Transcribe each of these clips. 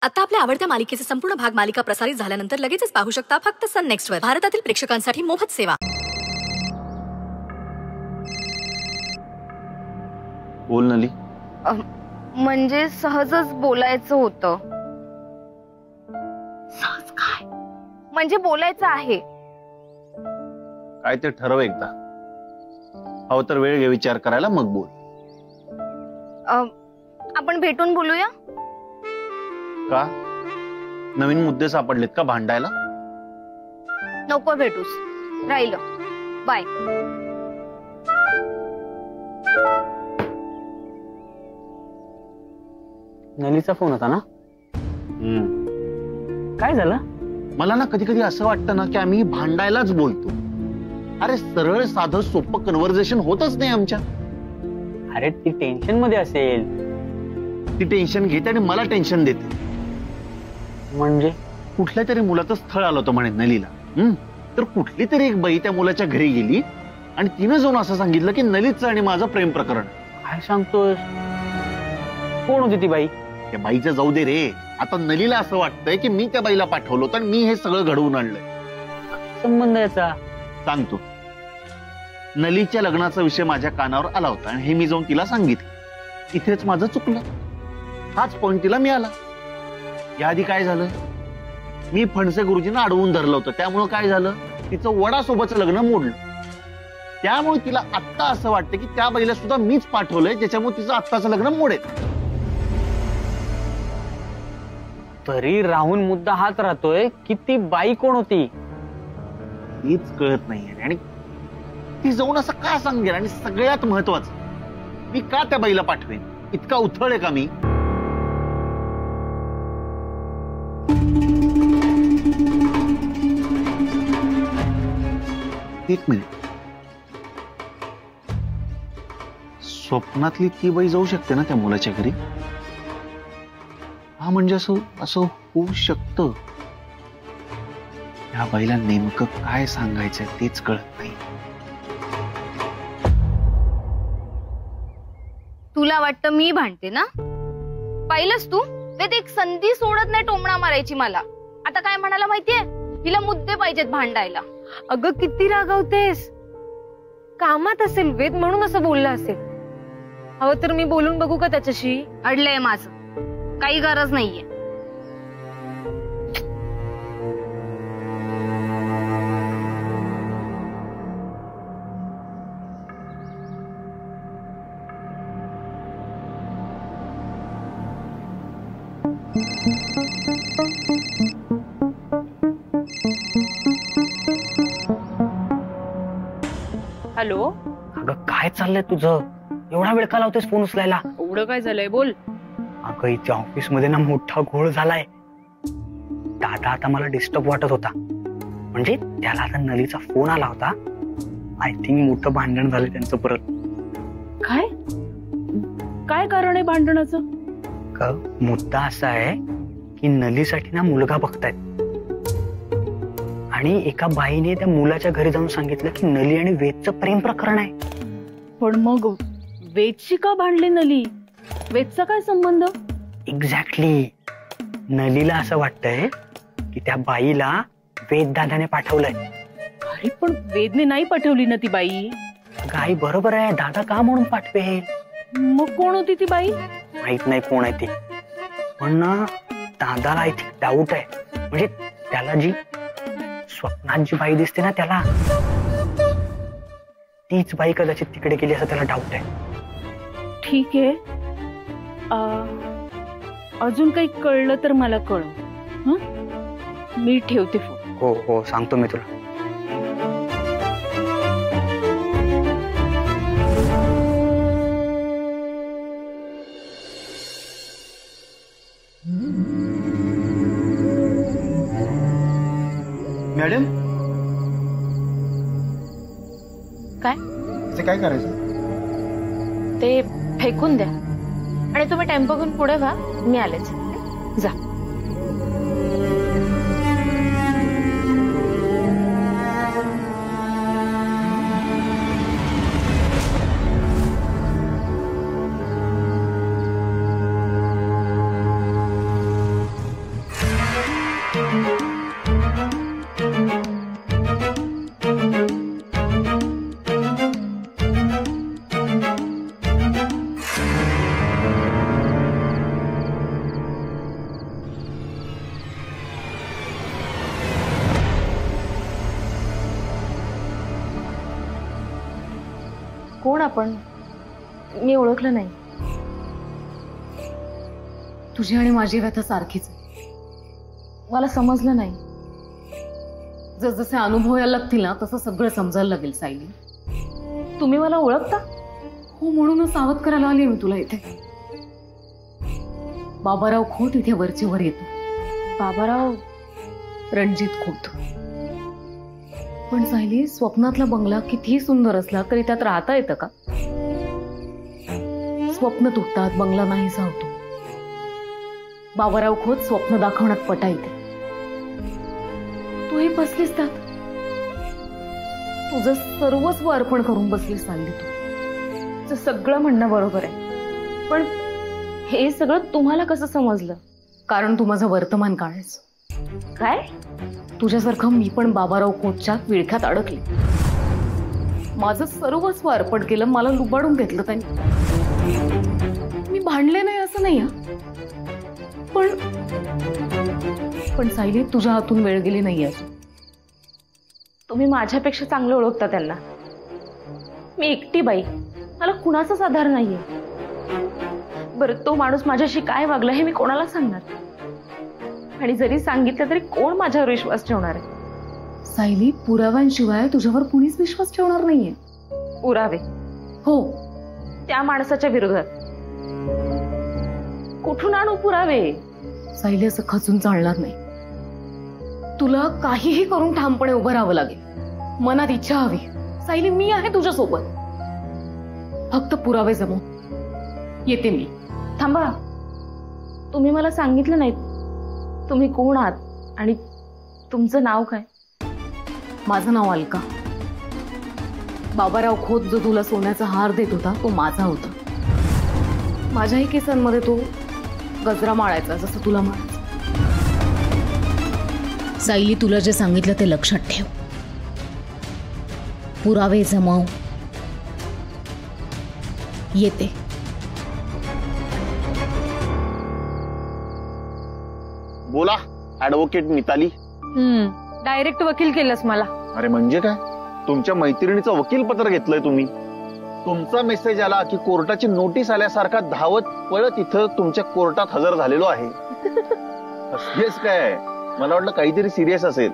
आता आपल्या आवडत्या मालिकेचे संपूर्ण भाग मालिका प्रसारित झाल्यानंतर लगेचच पाहू शकता फक्त सन नेक्स्ट वर. भारतातील प्रेक्षकांसाठी मोफत सेवा. बोल नली. म्हणजे सहजच बोलायचं होतं. सहज काय? म्हणजे बोलायचं आहे. काय ते ठरव एकदा. हवं तर वेळ घे विचार करायला, मग बोल. आपण भेटून बोलूया का? नवीन मुद्दे सापडलेत का भांडायला? नको भेटूस, राहिलं. बाय. नलीचा फोन होता ना? काय झालं? मला ना कधी कधी असं वाटतं ना की आम्ही भांडायलाच बोलतो. अरे सरळ साधं सोपं कन्व्हर्सेशन होतच नाही आमच्या. अरे ती टेन्शन मध्ये असेल. ती टेन्शन घेते आणि मला टेन्शन देते. म्हणजे कुठल्या तरी मुलाचं स्थळ आलं होतं म्हणे नलीला. तर कुठली तरी एक बाई त्या मुलाच्या घरी गेली आणि तिनं जाऊन असं सांगितलं की नलीचं आणि माझं प्रेम प्रकरण. काय सांगतोस? कोण होती ती बाई? त्या बाईचं जाऊ दे रे. आता नलीला असं वाटतंय की मी त्या बाईला पाठवलं होतं आणि मी हे सगळं घडवून आणलंय. संबंध याचा सांगतो. नलीच्या लग्नाचा विषय माझ्या कानावर आला होता आणि हे मी जाऊन तिला सांगितलं. इथेच माझं चुकलं. हाच पॉइंट तिला मिळाला. याआधी काय झालं, मी फणसे गुरुजींना अडवून धरलं होतं. त्यामुळे काय झालं, तिचं वडासोबतचं लग्न मोडलं. त्यामुळे तिला आत्ता असं वाटतं की त्या बाईला सुद्धा मीच पाठवलंय, ज्याच्यामुळे तिचं आत्ताचं लग्न मोडेल. तरी राहून मुद्दा हात राहतोय की ती बाई कोण होती हीच कळत नाहीये. आणि ती जाऊन असं का सांगेल, आणि सगळ्यात महत्वाचं, मी का त्या बाईला पाठवेन? इतका उथळ आहे का मी? एक मिनिट. स्वप्नातली ती बाई जाऊ शकते ना त्या मुलाच्या घरी? हा, म्हणजे असं असं होऊ शकतं. या बाईला नेमकं काय सांगायचंय तेच कळत नाही. तुला वाटतं मी भांडते ना? पाहिलंस तू? वेद एक संधी सोडत नाही टोमणा मारायची मला. आता काय म्हणाला माहितीये? हिला मुद्दे पाहिजेत भांडायला. अगं किती रागावतेस? कामात असेल वेद म्हणून असं बोलला असेल. हवं तर मी बोलून बघू का त्याच्याशी? अडलंय माझं, काही गरज नाहीये. हॅलो. अगं काय चाललंय तुझं? एवढा वेळ का लावतेस फोन उचलायला? एवढं काय झालंय बोल. अगं इथे ऑफिस मध्ये ना मोठा घोळ झालाय. दादा आता मला डिस्टर्ब वाटत होता. म्हणजे त्याला आता नलीचा फोन आला होता. आय थिंक मोठं भांडण झालं त्यांचं परत. काय काय कारण आहे भांडणाचं? मुद्दा असा आहे की नलीसाठी ना मुलगा बघतायत. आणि एका बाईने त्या मुलाच्या घरी जाऊन सांगितलं की नली आणि वेदचं प्रेम प्रकरण आहे. पण मग वेदशी का भांडले नली? वेदचा काय संबंध? एक्झॅक्टली. नलीला असं वाटतंय की त्या बाईला वेद दादाने पाठवलंय. अरे पण वेदने नाही पाठवली ना ती बाई. गाई बरोबर आहे. दादा का म्हणून पाठवेल? मग कोण होती ती बाई? माहित नाही कोण आहे ती. पण ना दादाला आय थिंक डाऊट आहे. म्हणजे त्याला जी स्वप्नात जी बाई दिसते ना, त्याला तीच बाई कदाचित तिकडे गेली असं त्याला डाऊट आहे. ठीक आहे. अजून काही कळलं तर मला कळव. मी ठेवते फोन. हो हो, सांगतो मी तुला. मॅडम, काय ते काय करायचं? ते फेकून द्या आणि तुम्ही टेम्पो घेऊन पुढे व्हा. मी आलेच. जा. कोण आपण? मी ओळखलं नाही. तुझी आणि माझी व्यथा सारखीच आहे. मला समजलं नाही. जसजसे अनुभव यायला लागतील ना तसं सगळं समजायला लागेल सायली. तुम्ही मला ओळखता? हो, म्हणूनच सावध करायला आली मी तुला इथे. बाबाराव खोत इथे वरचे वर येतो. बाबाराव? रणजित खोत. पण सायली, स्वप्नातला बंगला कितीही सुंदर असला तरी त्यात राहता येतं का? स्वप्न तुटतात, बंगला नाहीसा होतो. बाबाराव खोत स्वप्न दाखवण्यात पटाईते. तूही बसलीस त्यात. तुझं सर्वस्व अर्पण करून बसलीस सायली तू. तुझं सगळं म्हणणं बरोबर आहे, पण हे सगळं तुम्हाला कसं समजलं? कारण तू माझं वर्तमान काळ आहेस. काय? तुझ्यासारखं मी पण बाबाराव खोतच्या विळख्यात अडकले. माझं सर्वस्व अर्पण केलं, मला लुबाडून घेतलं त्यांनी. मी भांडले नाही असं नाही, पण सायली, तुझ्या हातून वेळ गेली नाही अजून. तुम्ही माझ्यापेक्षा चांगलं ओळखता त्यांना. मी एकटी बाई, मला कुणाचाच आधार नाहीये. बरं, तो माणूस माझ्याशी काय वागला हे मी कोणाला सांगणार? आणि जरी सांगितलं तरी कोण माझ्यावर विश्वास ठेवणार आहे? सायली, पुराव्यांशिवाय तुझ्यावर कुणीच विश्वास ठेवणार नाहीये. पुरावे? हो. त्या माणसाच्या विरोधात कुठून आणू पुरावे? सायली, असं खचून चालणार नाही. तुला काहीही करून ठामपणे उभं राहावं लागेल. मनात इच्छा हवी. सायली, मी आहे तुझ्या सोबत. फक्त पुरावे जमव. येते मी. थांबा, तुम्ही मला सांगितलं नाहीत तुम्ही कोण आहात आणि तुमचं नाव काय? माझं नाव अलका. बाबाराव खोत जो तुला सोन्याचा हार देत होता तो माझा होता. माझ्याही केसांमध्ये तो गजरा माळायचा जसं तुला माळायचं. सायली, तुला जे सांगितलं ते लक्षात ठेव. पुरावे जमाव. येते. बोला ऍडव्होकेट मिताली. डायरेक्ट वकील केलंस मला. अरे म्हणजे काय? तुमच्या मैत्रिणीचं वकील पत्र घेतलंय तुम्ही. तुमचा मेसेज आला की कोर्टाची नोटीस आल्यासारखा धावत पळत इथं तुमच्या कोर्टात हजर झालेलो आहे. हसतेस काय? मला वाटलं काहीतरी सिरियस असेल.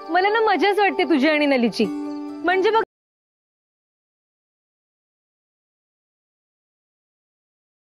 मला ना मजाच वाटते तुझी आणि नलीची. म्हणजे बघ,